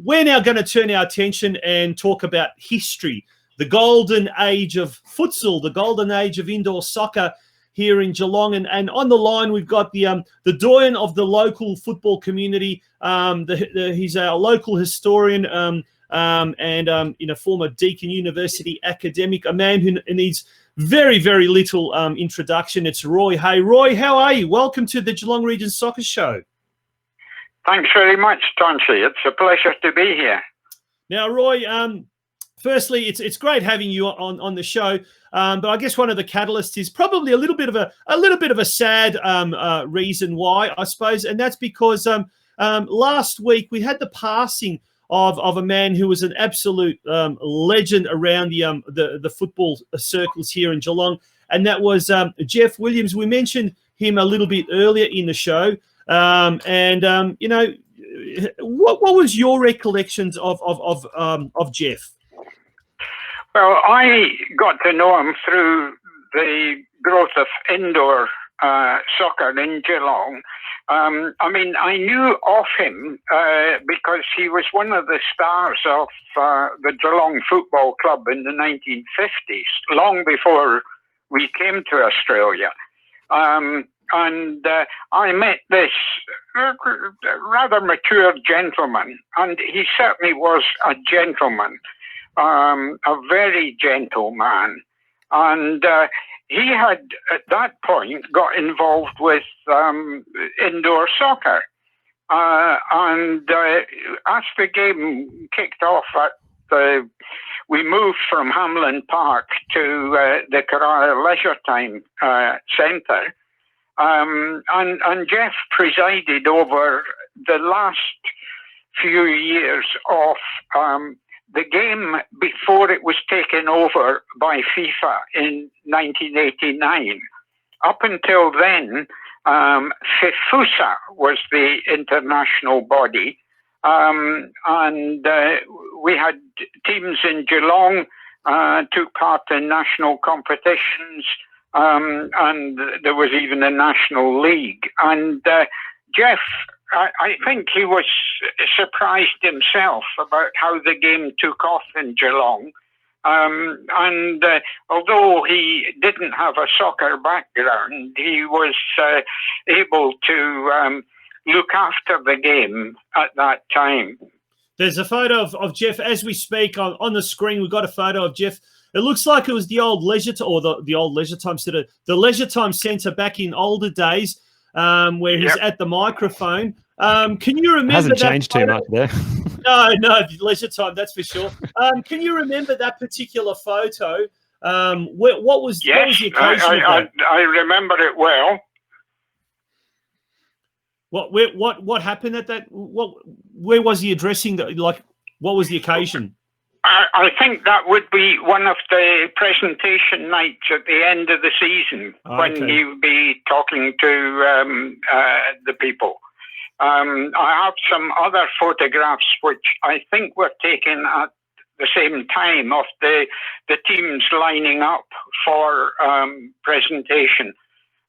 we're now going to turn our attention and talk about history, the golden age of futsal, the golden age of indoor soccer here in Geelong. And on the line, we've got the doyen of the local football community. He's our local historian and former Deakin University academic, a man who needs very, very little introduction. It's Roy. Hey, Roy, how are you? Welcome to the Geelong Region Soccer Show. Thanks very much, Tonci. It's a pleasure to be here. Now, Roy, firstly, it's great having you on the show. But I guess one of the catalysts is probably a little bit of a sad reason why, I suppose, and that's because last week we had the passing of a man who was an absolute legend around the football circles here in Geelong, and that was Geoff Williams. We mentioned him a little bit earlier in the show. What was your recollections of Geoff? Well, I got to know him through the growth of indoor soccer in Geelong. I knew of him because he was one of the stars of the Geelong Football Club in the 1950s, long before we came to Australia. And I met this rather mature gentleman, and he certainly was a gentleman, a very gentle man. And he had, at that point, got involved with indoor soccer. And as the game kicked off we moved from Hamlin Park to the Carrara Leisure Time Centre. And Geoff presided over the last few years of the game before it was taken over by FIFA in 1989. Up until then, FIFA was the international body, and we had teams in Geelong, took part in national competitions, and there was even a national league. And Geoff, I think he was surprised himself about how the game took off in Geelong. And although he didn't have a soccer background, he was able to look after the game at that time. There's a photo of Geoff as we speak on the screen. We've got a photo of Geoff. It looks like it was the old Leisure Time Centre, the Leisure Time Centre back in older days, where he's at the microphone. Can you remember? Hasn't changed too much there. No, Leisure Time, that's for sure. Can you remember that particular photo? What was the occasion of that? I remember it well. What happened at that? Where was he addressing? What was the occasion? I think that would be one of the presentation nights at the end of the season when he would be talking to the people. I have some other photographs which I think were taken at the same time of the teams lining up for presentation.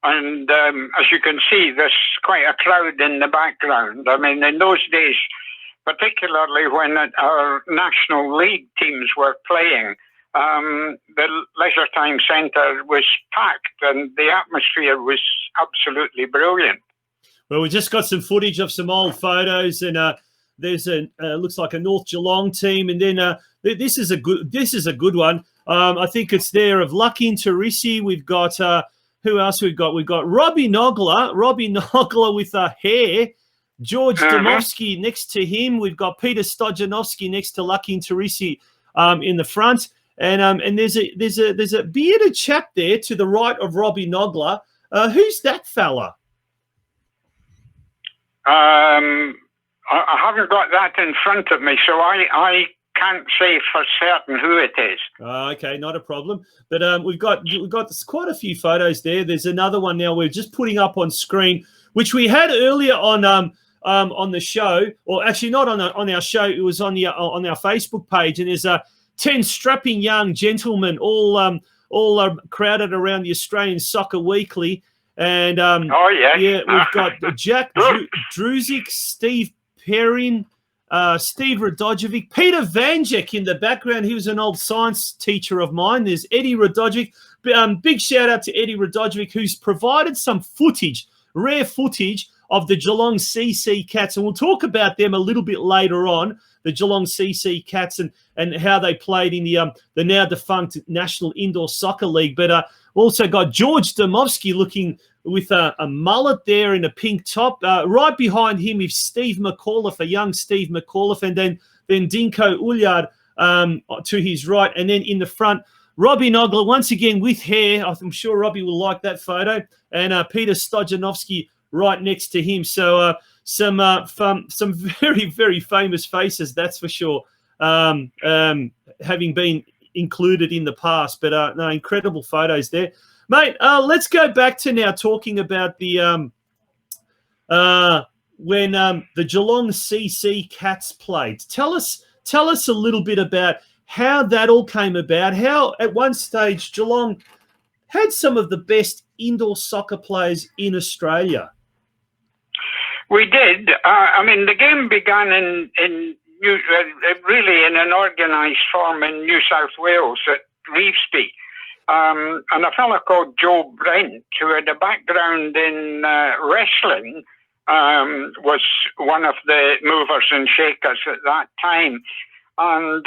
And as you can see, there's quite a crowd in the background. I mean, in those days, particularly when our National League teams were playing, the Leisure Time Centre was packed and the atmosphere was absolutely brilliant. Well, we just got some footage of some old photos, and there's looks like a North Geelong team, and then this is a good one. I think it's there of Lucky and Teresi. We've got who else we've got? We've got Robbie Nogler with hair. George Domofsky next to him. We've got Peter Stojanovski next to Lucky and Teresi in the front, and there's a bearded chap there to the right of Robbie Nogler. Who's that fella? I haven't got that in front of me, so I can't say for certain who it is. Okay, not a problem. But we've got quite a few photos there. There's another one now we're just putting up on screen, which we had earlier on the show, or actually not on our show. It was on our Facebook page, and there's 10 strapping young gentlemen all crowded around the Australian Soccer Weekly. And we've got Jack Druzik, Steve Perrin, Steve Radojevic, Peter Vanjek in the background. He was an old science teacher of mine. There's Eddie Radojevic. Big shout out to Eddie Radojevic, who's provided some footage, rare footage of the Geelong CC Cats. And we'll talk about them a little bit later on, the Geelong CC Cats and how they played in the now defunct National Indoor Soccer League. But also got George Domovsky looking with a mullet there in a pink top. Right behind him is Steve McAuliffe, a young Steve McAuliffe, and then Dinko Ulyard to his right. And then in the front, Robbie Nogler, once again with hair. I'm sure Robbie will like that photo. And Peter Stojanovsky right next to him. So some very, very famous faces, that's for sure, having been included in the past. But no, incredible photos there. Mate, let's go back to now talking about the when the Geelong CC Cats played. Tell us a little bit about how that all came about, how at one stage Geelong had some of the best indoor soccer players in Australia. We did. I mean, the game began really in an organised form in New South Wales at Revesby. And a fellow called Joe Brent, who had a background in wrestling, was one of the movers and shakers at that time. And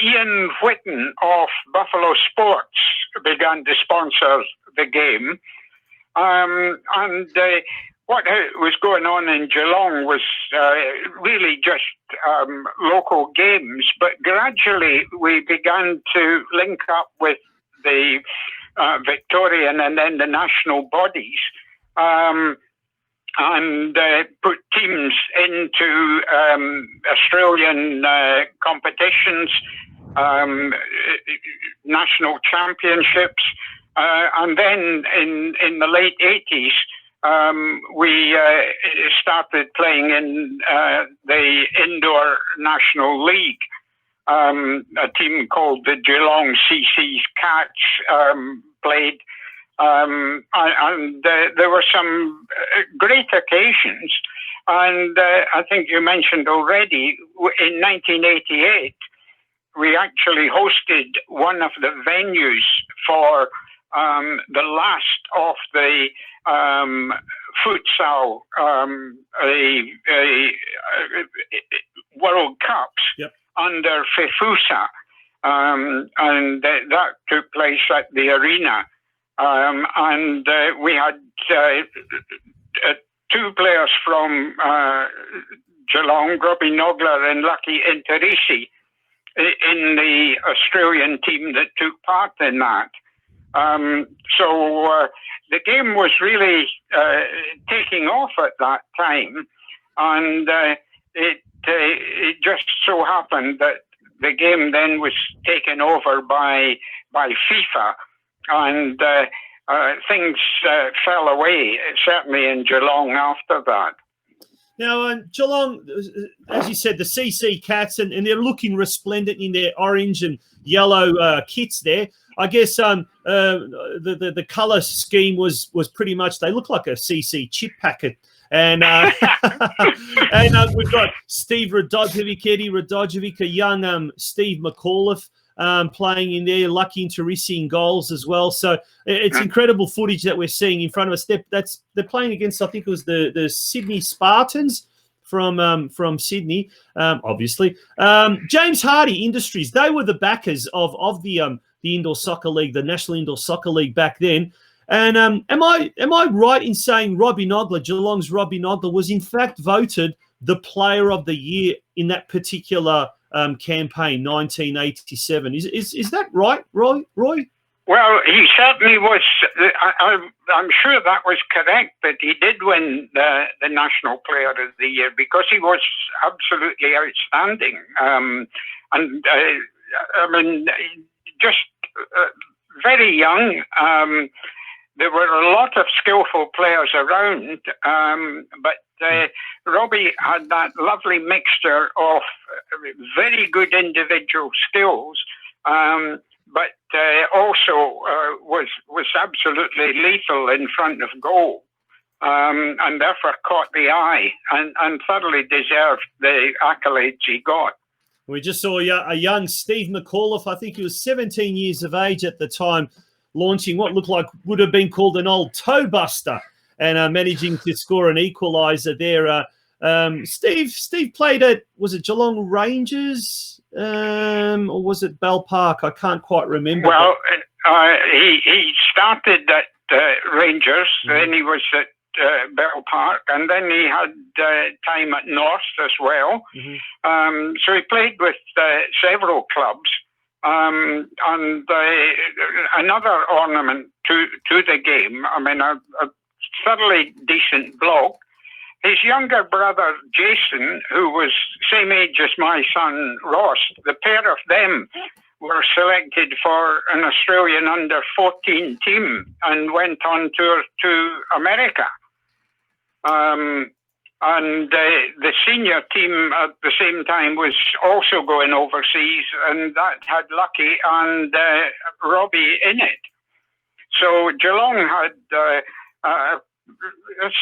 Ian Whitten of Buffalo Sports began to sponsor the game. What was going on in Geelong was really just local games, but gradually we began to link up with the Victorian and then the national bodies, and put teams into Australian competitions, national championships, and then in the late 80s, we started playing in the Indoor National League. A team called the Geelong CC Cats played, and there were some great occasions. And I think you mentioned already, in 1988, we actually hosted one of the venues for the last of the Futsal World Cups. Yep. Under FIFUSA, and that took place at the arena. And we had two players from Geelong, Robbie Nogler and Lucky Interisi, in the Australian team that took part in that. So the game was really taking off at that time, and it just so happened that the game then was taken over by FIFA, and things fell away, certainly in Geelong after that. Now, Geelong, as you said, the CC Cats, and they're looking resplendent in their orange and yellow kits there. I guess the colour scheme was pretty much, they look like a CC chip packet. And we've got Steve Radojevic, Eddie Radojevic, a young Steve McAuliffe playing in there, Lucky Interisi in goals as well. So it's incredible footage that we're seeing in front of us. They're playing against, I think it was the Sydney Spartans from Sydney, obviously. James Hardie Industries, they were the backers of the Indoor Soccer League, the National Indoor Soccer League back then. And am I right in saying Robbie Nogler, Geelong's Robbie Nogler, was in fact voted the Player of the Year in that particular campaign, 1987? Is that right, Roy? Well, he certainly was. I'm sure that was correct, that he did win the National Player of the Year because he was absolutely outstanding. And I mean, just very young. There were a lot of skillful players around, but Robbie had that lovely mixture of very good individual skills, but also was absolutely lethal in front of goal. and therefore caught the eye and thoroughly deserved the accolades he got. We just saw a young Steve McAuliffe, I think he was 17 years of age at the time, launching what looked like would have been called an old toe buster and managing to score an equaliser there. Steve played at, was it Geelong Rangers or was it Bell Park? I can't quite remember. Well, he started at Rangers, then he was at Bell Park, and then he had time at North as well. So he played with several clubs. And another ornament to the game, I mean, a thoroughly decent bloke. His younger brother, Jason, who was same age as my son, Ross, the pair of them were selected for an Australian under-14 team and went on tour to America. And the senior team at the same time was also going overseas, and that had Lucky and Robbie in it. So Geelong had a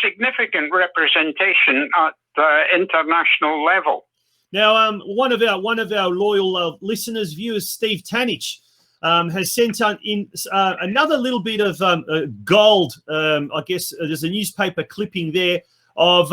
significant representation at the international level. Now, one of our loyal listeners, viewers, Steve Tanich, has sent in another little bit of gold. I guess there's a newspaper clipping there of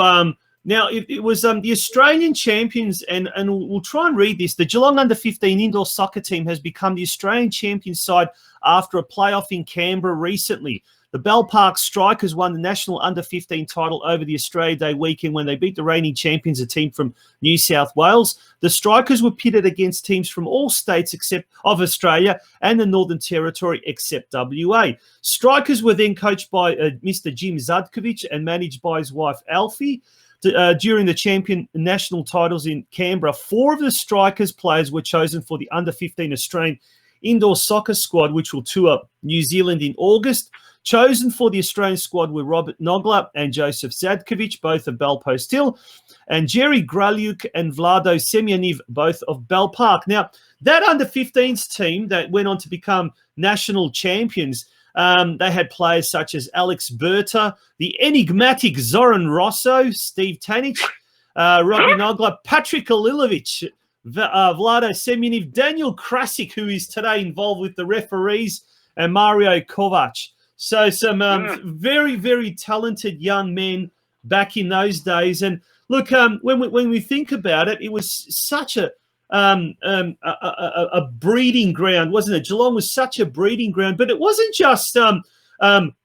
now it was the Australian champions, and we'll try and read this. The Geelong under-15 indoor soccer team has become the Australian champion side after a playoff in Canberra recently. The Bell Park Strikers won the national under-15 title over the Australia Day weekend when they beat the reigning champions, a team from New South Wales. The Strikers were pitted against teams from all states except of Australia and the Northern Territory except WA. Strikers were then coached by Mr. Jim Zudkovich and managed by his wife Alfie. During the champion national titles in Canberra, 4 of the Strikers players were chosen for the under-15 Australian indoor soccer squad, which will tour New Zealand in August. Chosen for the Australian squad were Robert Nogla and Joseph Zadkovich, both of Bell Post Hill, and Jerry Gralyuk and Vlado Semyaniv, both of Bell Park. Now, that under-15s team that went on to become national champions, they had players such as Alex Berta, the enigmatic Zoran Rosso, Steve Tanich, Robbie Nogla, Patrick Alilovic, Vlado Semyaniv, Daniel Krasic, who is today involved with the referees, and Mario Kovac. So some very, very talented young men back in those days. And look, when we think about it, it was such a breeding ground, wasn't it? Geelong was such a breeding ground, but it wasn't just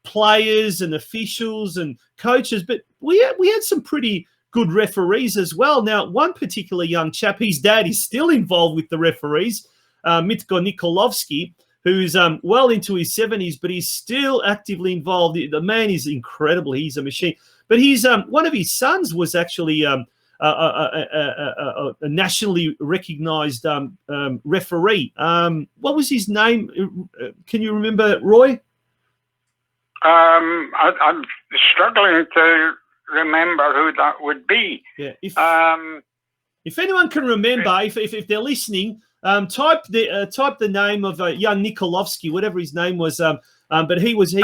players and officials and coaches, but we had some pretty good referees as well. Now, one particular young chap, his dad is still involved with the referees, Mitko Nikolovsky, who's well into his 70s, but he's still actively involved. The man is incredible. He's a machine. But he's one of his sons was actually a nationally recognised referee. What was his name? Can you remember, Roy? I'm struggling to remember who that would be. Yeah. If anyone can remember, if they're listening, type the name of young Nikolovsky, whatever his name was. But he was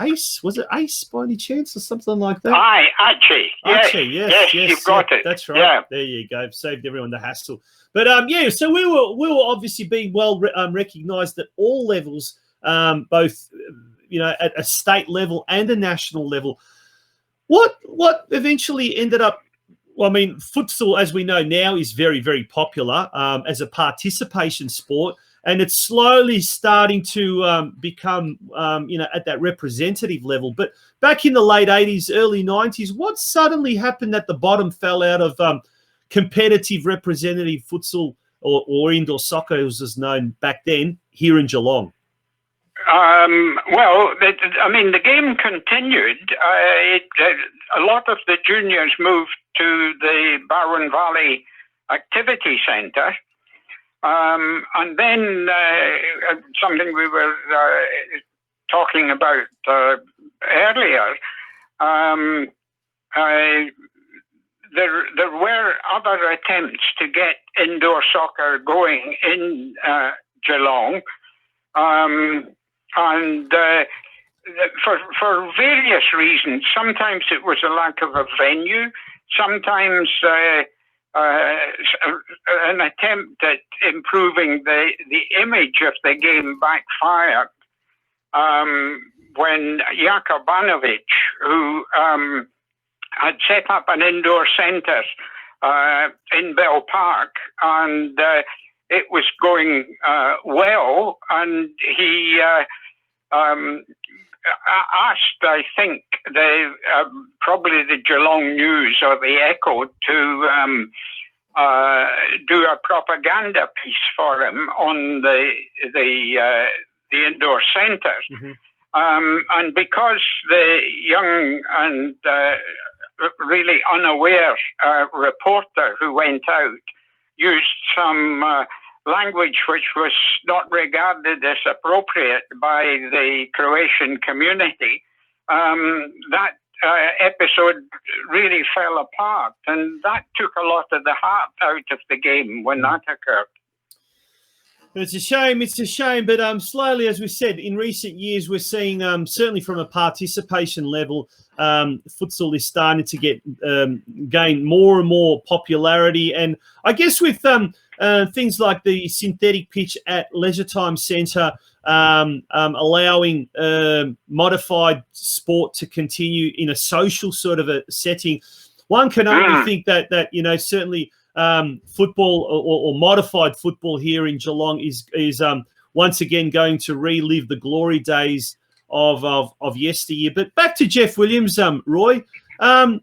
Ace. Was it Ace by any chance or something like that? Archie. Archie, yes, you've got it. That's right. Yeah. There you go. Saved everyone the hassle. But so we were obviously being well recognised at all levels, both at a state level and a national level. What eventually ended up? Well, I mean, futsal, as we know now, is very, very popular as a participation sport, and it's slowly starting to become, at that representative level. But back in the late 80s, early 90s, what suddenly happened that the bottom fell out of competitive representative futsal or indoor soccer, as was known back then, here in Geelong? The game continued. A lot of the juniors moved to the Barwon Valley Activity Centre. And then something we were talking about earlier, there were other attempts to get indoor soccer going in Geelong. And for various reasons. Sometimes it was a lack of a venue. Sometimes an attempt at improving the image of the game backfired. When Jakobanovic, who had set up an indoor centre in Bell Park, and it was going well, and he asked, I think, probably the Geelong News or the Echo to do a propaganda piece for him on the indoor centre. Mm-hmm. And because the young and really unaware reporter who went out used some language which was not regarded as appropriate by the Croatian community, that episode really fell apart, and that took a lot of the heart out of the game when that occurred. It's a shame. It's a shame. But slowly, as we said, in recent years, we're seeing, certainly from a participation level, futsal is starting to gain more and more popularity. And I guess with things like the synthetic pitch at Leisure Time Centre, allowing modified sport to continue in a social sort of a setting, one can only think that certainly football or modified football here in Geelong is once again going to relive the glory days of yesteryear. But back to Geoff Williams, Roy. How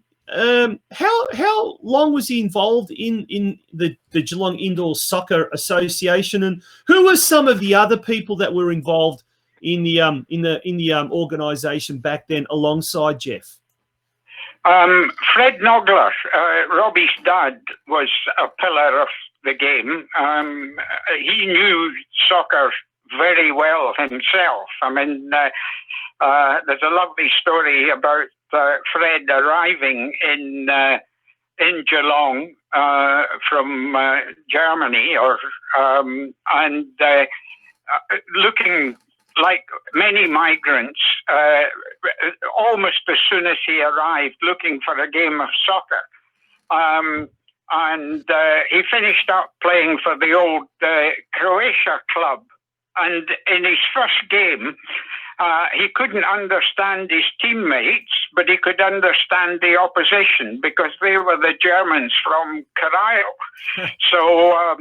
long was he involved in the Geelong Indoor Soccer Association, and who were some of the other people that were involved in the organisation back then alongside Geoff? Fred Nogler, Robbie's dad, was a pillar of the game. He knew soccer very well himself. I mean, there's a lovely story about Fred arriving in Geelong from Germany, and looking like many migrants, almost as soon as he arrived, looking for a game of soccer. And he finished up playing for the old Croatia club. And in his first game, he couldn't understand his teammates, but he could understand the opposition because they were the Germans from Carlisle. So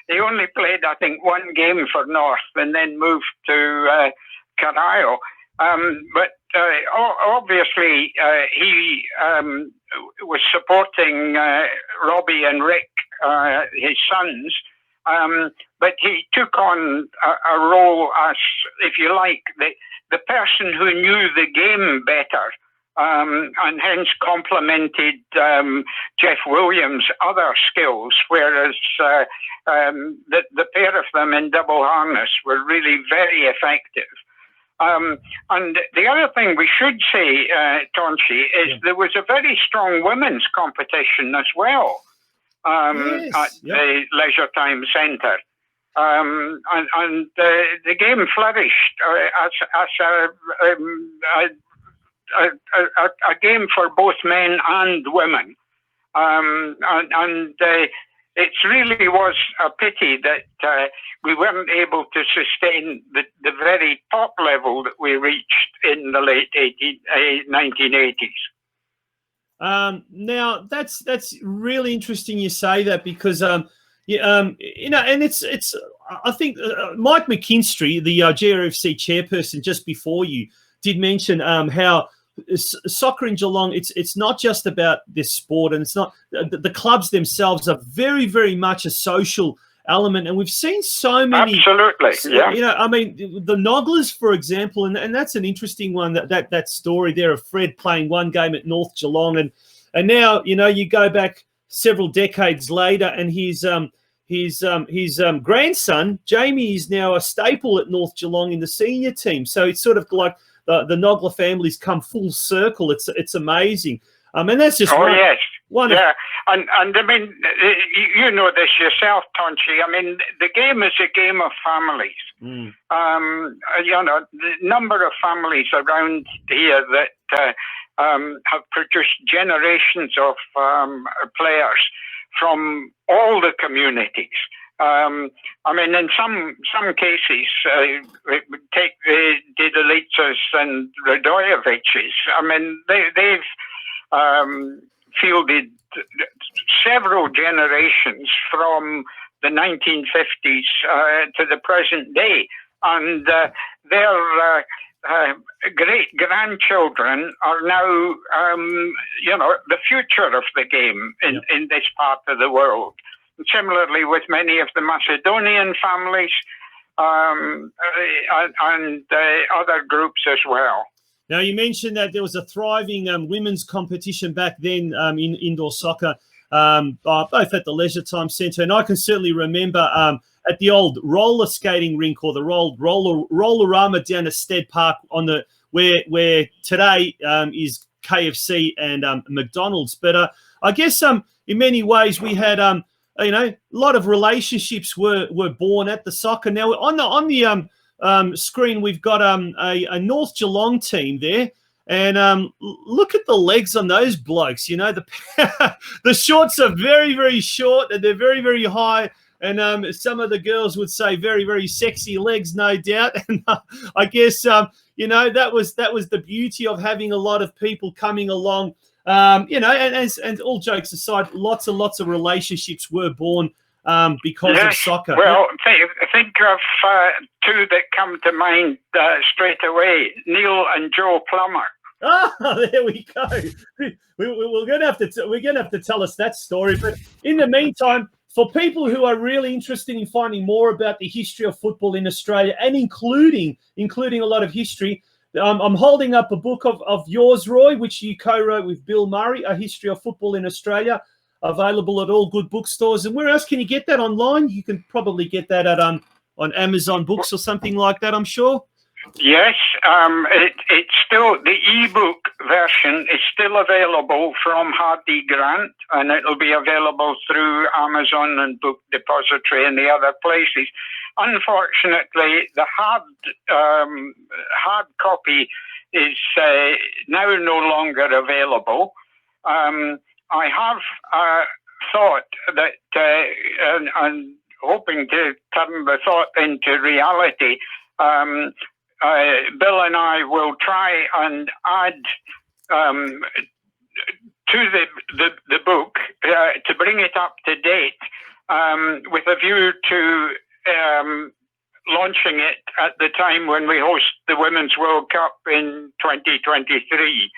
he only played, I think, one game for North and then moved to Carlisle. But obviously, he was supporting Robbie and Rick, his sons. But he took on a role as, if you like, the person who knew the game better, and hence complemented Geoff Williams' other skills, whereas the pair of them in double harness were really very effective. And the other thing we should say, Tonci, is there was a very strong women's competition as well at the Leisure Time Centre. And the game flourished as a game for both men and women. And it really was a pity that we weren't able to sustain the very top level that we reached in the late 1980s. Now that's really interesting you say that, because and it's I think Mike McKinstry, the GRFC chairperson, just before you, did mention how soccer in Geelong, it's not just about this sport, and it's not the clubs themselves are very, very much a social element, and we've seen so many. Absolutely, yeah. I mean, the Nogglers, for example, and that's an interesting one. That story there of Fred playing one game at North Geelong, and now you go back several decades later, and his grandson Jamie is now a staple at North Geelong in the senior team. So it's sort of like the Nogler family's come full circle. It's amazing. And that's just Yeah, and I mean, you know this yourself, Tonci. I mean, the game is a game of families. You know, the number of families around here that have produced generations of players from all the communities. I mean, in some cases, take the Dedelitzas and Radojeviches. I mean, they've fielded several generations from the 1950s to the present day, and their great-grandchildren are now, you know, the future of the game in this part of the world. Similarly, with many of the Macedonian families and other groups as well. Now, you mentioned that there was a thriving women's competition back then in indoor soccer, both at the Leisure Time Centre, and I can certainly remember at the old roller skating rink or the roller-rama down at Stead Park on the where today is KFC and McDonald's. But I guess in many ways we had you know, a lot of relationships were born at the soccer. Now on the screen, we've got a North Geelong team there, and look at the legs on those blokes. You know, the shorts are very, very short, and they're very, very high, and some of the girls would say very, very sexy legs, no doubt. And I guess you know, that was the beauty of having a lot of people coming along. You know, and all jokes aside, lots of relationships were born because of soccer. Well, think of two that come to mind straight away: Neil and Joe Plummer. Ah, there we go. We're going to have to tell us that story. But in the meantime, for people who are really interested in finding more about the history of football in Australia, and including a lot of history, I'm holding up a book of yours, Roy, which you co-wrote with Bill Murray, A History of Football in Australia, available at all good bookstores. And where else can you get that online? You can probably get that at on Amazon Books or something like that, I'm sure. Yes, it's still, the ebook version is still available from Hardie Grant, and it'll be available through Amazon and Book Depository and the other places. Unfortunately, the hard copy is now no longer available. I have thought that, and hoping to turn the thought into reality, Bill and I will try and add to the book to bring it up to date with a view to launching it at the time when we host the Women's World Cup in 2023.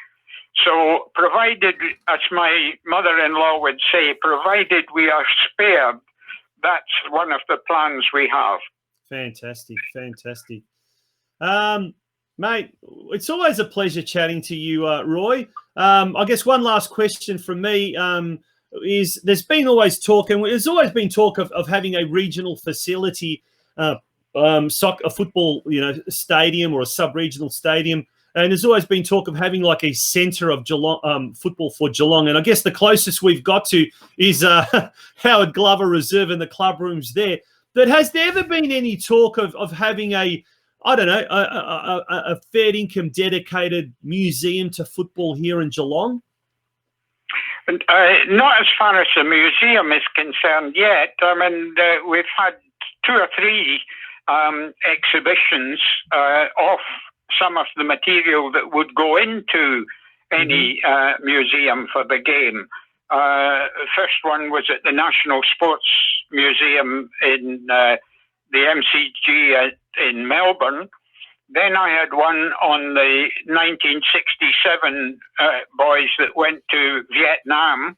So provided, as my mother-in-law would say, provided we are spared, that's one of the plans we have. Fantastic. Mate, it's always a pleasure chatting to you, Roy. I guess one last question from me is there's been always talk, and there's always been talk of having a regional facility, a football, you know, stadium or a sub-regional stadium. And there's always been talk of having like a centre of Geelong, football for Geelong. And I guess the closest we've got to is Howard Glover Reserve and the club rooms there. But has there ever been any talk of having a fair income dedicated museum to football here in Geelong? Not as far as the museum is concerned yet. I mean, we've had 2 or 3 exhibitions of some of the material that would go into any museum for the game. First one was at the National Sports Museum in the MCG in Melbourne. Then I had one on the 1967 boys that went to Vietnam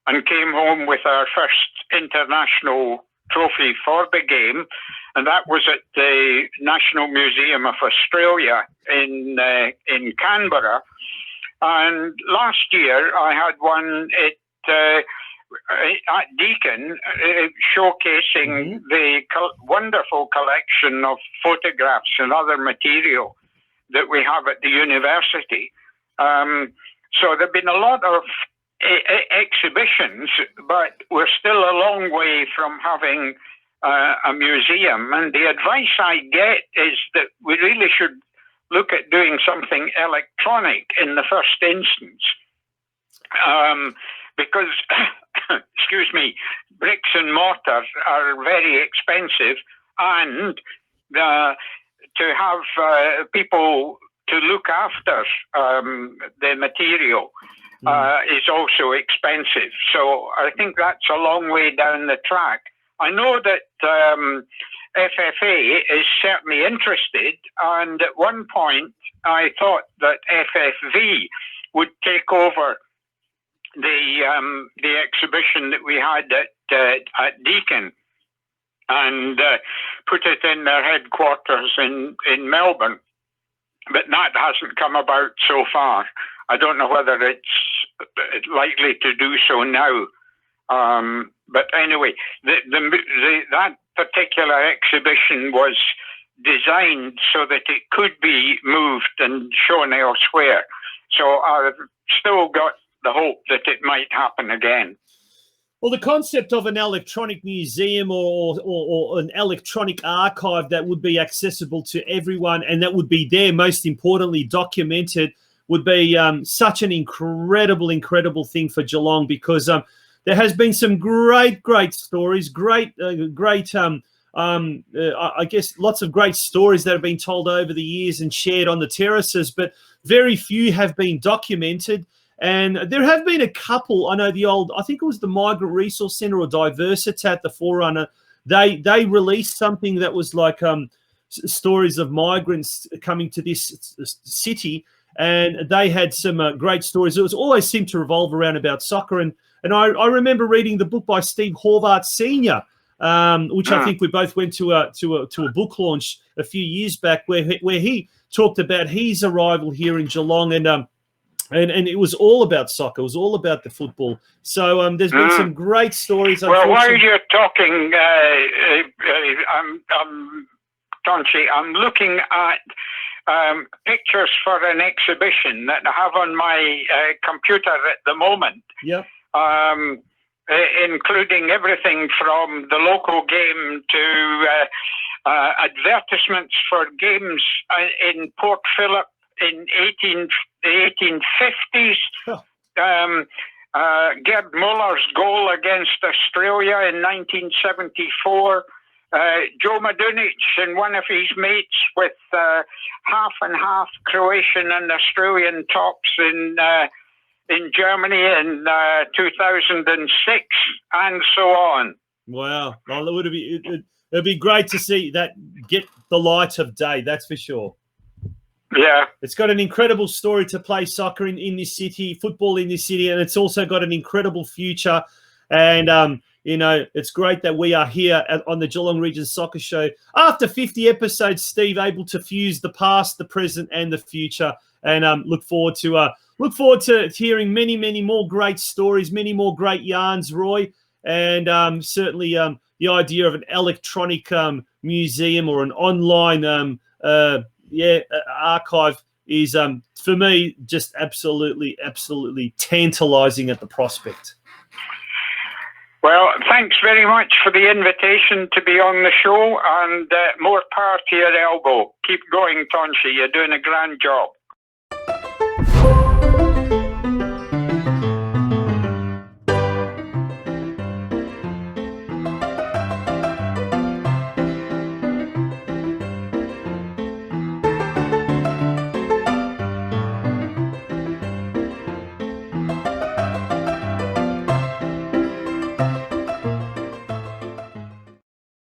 and came home with our first international trophy for the game. And that was at the National Museum of Australia in Canberra. And last year I had one at Deakin, showcasing the wonderful collection of photographs and other material that we have at the university. So there have been a lot of exhibitions, but we're still a long way from having a museum. And the advice I get is that we really should look at doing something electronic in the first instance, because, excuse me, bricks and mortar are very expensive, and to have people to look after the material is also expensive. So I think that's a long way down the track. I know that FFA is certainly interested, and at one point I thought that FFV would take over the exhibition that we had at Deakin and put it in their headquarters in Melbourne. But that hasn't come about so far. I don't know whether it's likely to do so now. But anyway, that particular exhibition was designed so that it could be moved and shown elsewhere. So I've still got the hope that it might happen again. Well, the concept of an electronic museum or an electronic archive that would be accessible to everyone and that would be there, most importantly, documented, would be such an incredible thing for Geelong, because there has been some great stories, I guess lots of great stories that have been told over the years and shared on the terraces, but very few have been documented. And there have been a couple. I know I think it was the Migrant Resource Centre or Diversitat, the Forerunner. They released something that was like stories of migrants coming to this city, and they had some great stories. It was always seemed to revolve around about soccer. And I remember reading the book by Steve Horvath Sr., which I think we both went to a book launch a few years back, where he talked about his arrival here in Geelong, and it was all about soccer. It was all about the football. So there's been some great stories. Well, while you're talking, Tonci, I'm looking at pictures for an exhibition that I have on my computer at the moment. Yep. Including everything from the local game to advertisements for games in Port Phillip in the 1850s. Gerd Muller's goal against Australia in 1974. Joe Madunic and one of his mates with half and half Croatian and Australian tops in Germany in 2006, and so on. Wow. Well, it'd be great to see that get the light of day, that's for sure. Yeah. It's got an incredible story to play soccer in this city, football in this city, and it's also got an incredible future. And, it's great that we are here on the Geelong Region Soccer Show. After 50 episodes, Steve, able to fuse the past, the present, and the future. And look forward to hearing many more great stories, many more great yarns, Roy. And certainly the idea of an electronic museum or an online archive is, for me, just absolutely tantalizing at the prospect. Well, thanks very much for the invitation to be on the show, and more power to your elbow. Keep going, Tonci. You're doing a grand job.